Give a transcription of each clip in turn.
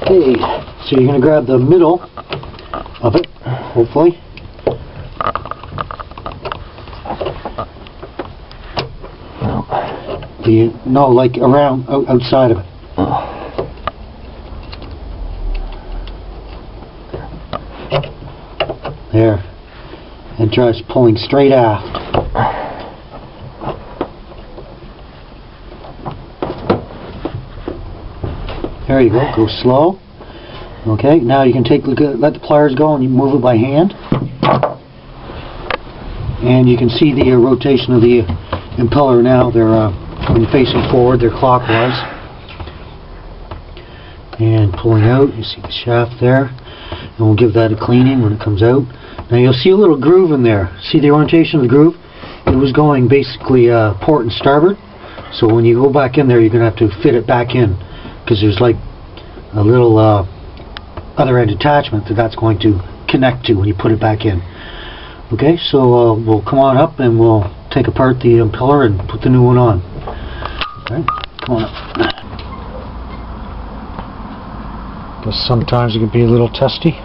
Okay, so you're going to grab the middle of it, hopefully. No, like around, outside of it. There. And tries pulling straight aft. There you go. Go slow. Okay, now you can let the pliers go and you move it by hand. And you can see the rotation of the impeller now. They're when facing forward, they're clockwise. And pulling out, you see the shaft there. And we'll give that a cleaning when it comes out. Now you'll see a little groove in there. See the orientation of the groove? It was going basically port and starboard. So when you go back in there, you're going to have to fit it back in. Because there's like a little other end attachment that's going to connect to when you put it back in. Okay, so we'll come on up and we'll take apart the impeller and put the new one on. Alright, come on up. Because sometimes it can be a little testy.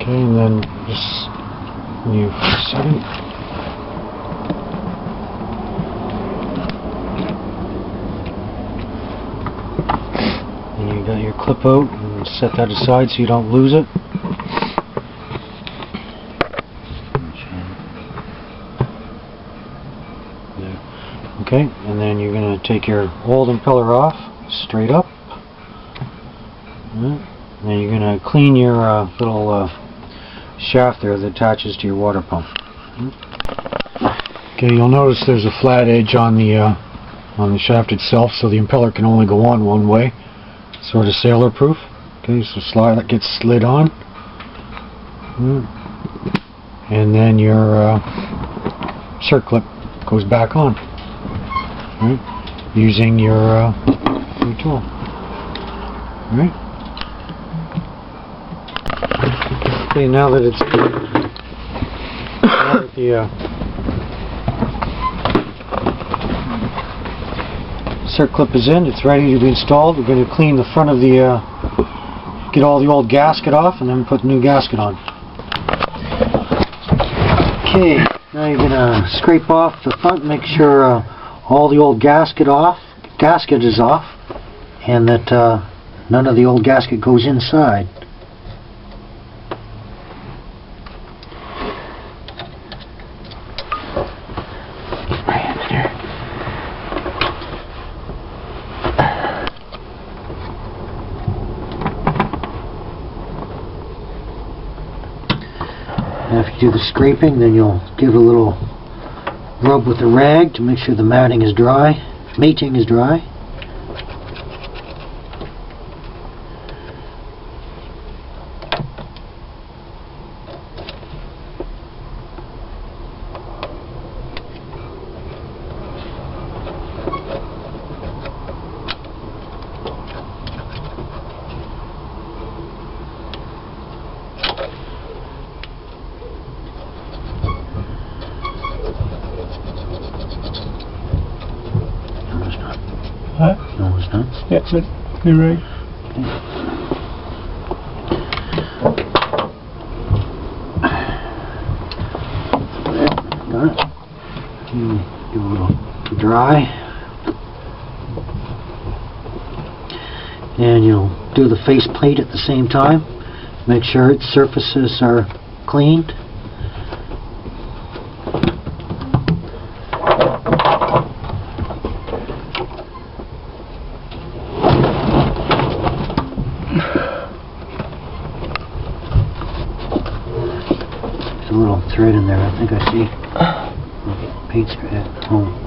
Okay, and then just mute for a second. And you got your clip out and set that aside so you don't lose it. Okay, and then you're going to take your old impeller off, straight up. And then you're going to clean your little shaft there that attaches to your water pump. Okay, you'll notice there's a flat edge on the shaft itself, so the impeller can only go on one way, sort of sailor proof. Okay, so that gets slid on, and then your circlip goes back on, using your tool. Right. Okay, now that the circlip is in, it's ready to be installed. We're going to clean the front of the, get all the old gasket off, and then put the new gasket on. Okay, now you're going to scrape off the front, make sure all the old gasket is off, and that none of the old gasket goes inside. And if you do the scraping, then you'll give a little rub with the rag to make sure the mating is dry. Huh? No, it's not. Yeah, but you're right. Got it. Do a little dry. And you'll do the face plate at the same time. Make sure its surfaces are cleaned. There's a little thread in there, I think I see. Paint thread. Oh.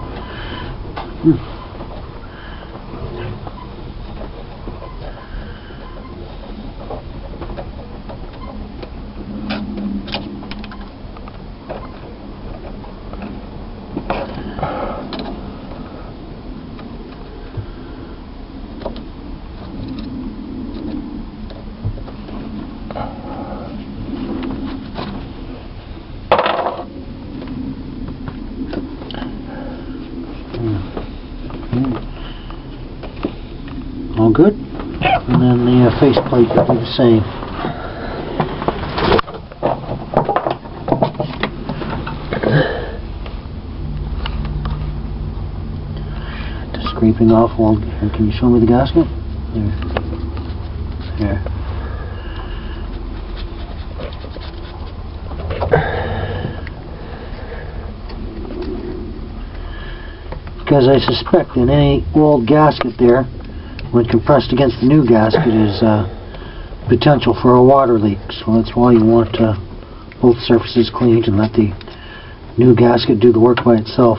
All good? And then the faceplate will do the same. Just scraping off all. Can you show me the gasket? There. There. Because I suspect that any old gasket there, when compressed against the new gasket, is potential for a water leak. So that's why you want both surfaces cleaned and let the new gasket do the work by itself.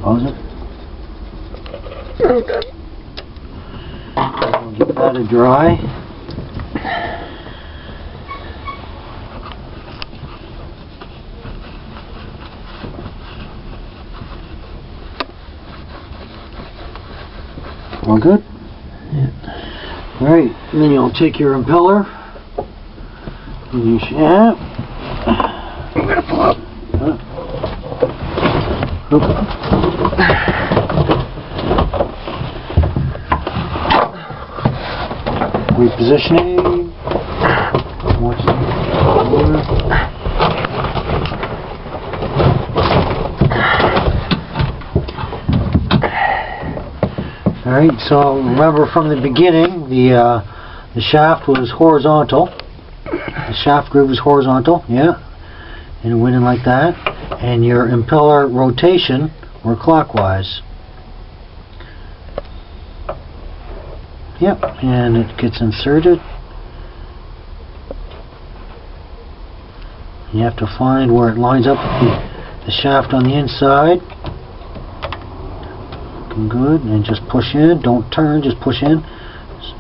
Pause it. We'll get that to dry. All good? Yeah. Alright, and then you'll take your impeller and your shaft. I'm going to pull up. Repositioning. Watch Alright, so remember from the beginning, the shaft was horizontal. The shaft groove was horizontal, yeah. And it went in like that. And your impeller rotation were clockwise. Yep, and it gets inserted. You have to find where it lines up with the shaft on the inside. Looking good, and just push in. Don't turn, just push in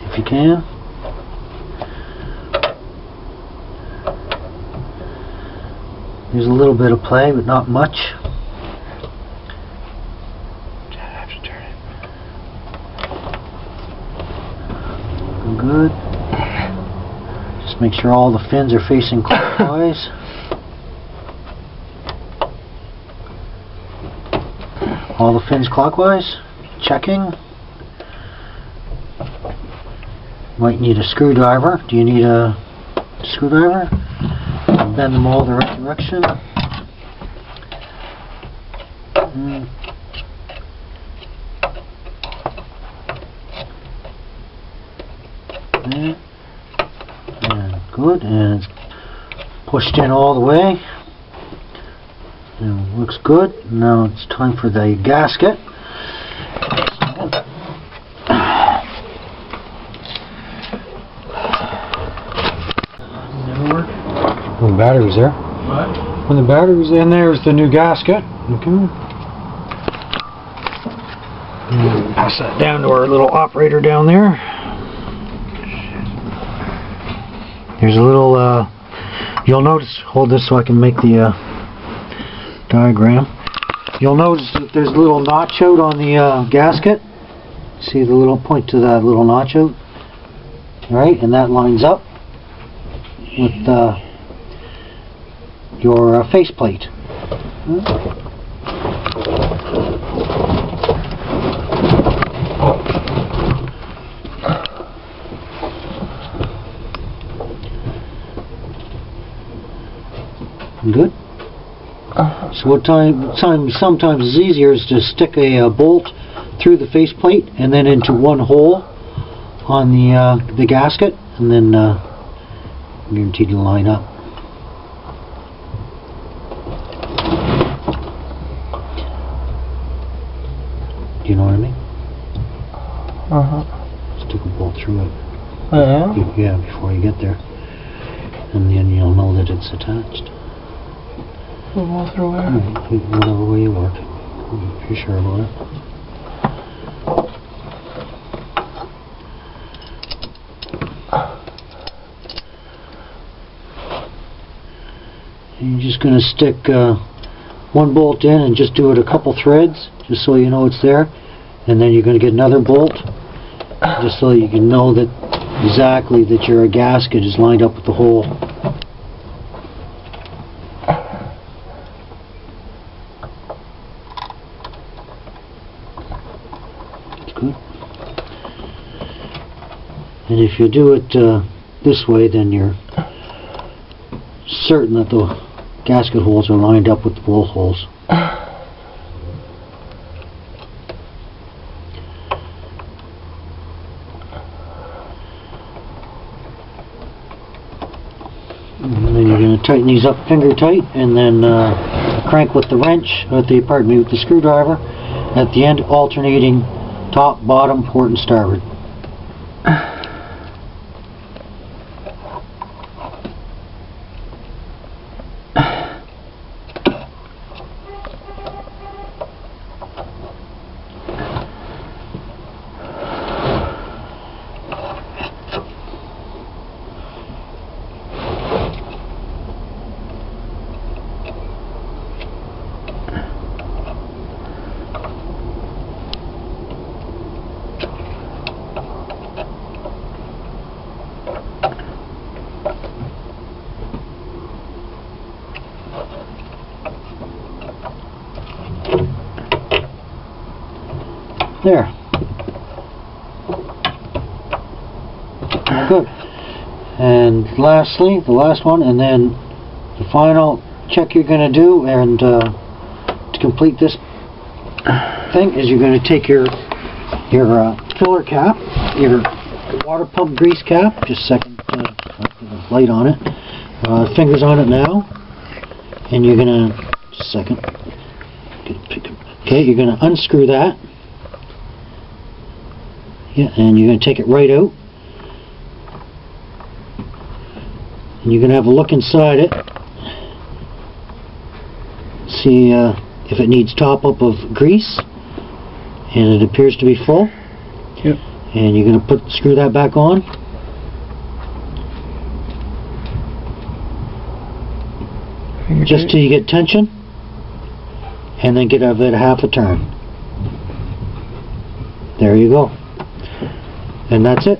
if you can. There's a little bit of play, but not much. Good. Just make sure all the fins are facing clockwise. All the fins clockwise. Checking. Might need a screwdriver. Do you need a screwdriver? Bend them all the right direction. And good, and it's pushed in all the way. And it looks good. Now it's time for the gasket. Never work? When the battery was there. What? When the battery was in there is the new gasket. Okay. And pass that down to our little operator down there. There's a little, you'll notice, hold this so I can make the diagram. You'll notice that there's a little notch out on the gasket. See the little point to that little notch out? Alright, and that lines up with your faceplate. Good. So what sometimes is easier is to stick a bolt through the faceplate and then into one hole on the gasket, and then guaranteed to line up. Do you know what I mean? Stick a bolt through it. Yeah, before you get there, and then you'll know that it's attached. Go through there. Whatever way you work, if you're sure about it. And you're just going to stick one bolt in and just do it a couple threads, just so you know it's there, and then you're going to get another bolt, just so you can know that exactly that your gasket is lined up with the hole. That's good. And if you do it this way, then you're certain that the gasket holes are lined up with the blow holes. And then you're going to tighten these up finger tight, and then crank with the wrench, with the screwdriver at the end, alternating top, bottom, port, and starboard. There. Good. And lastly, the last one, and then the final check you're going to do, and to complete this thing, is you're going to take your filler cap, your water pump grease cap, just a second, light on it, fingers on it now, and you're going to, just a second, okay, you're going to unscrew that. Yeah, and you're going to take it right out, and you're going to have a look inside it, see if it needs top up of grease, and it appears to be full. Yep. And you're going to screw that back on. Just till you get tension, and then give it a half a turn. There you go. And that's it.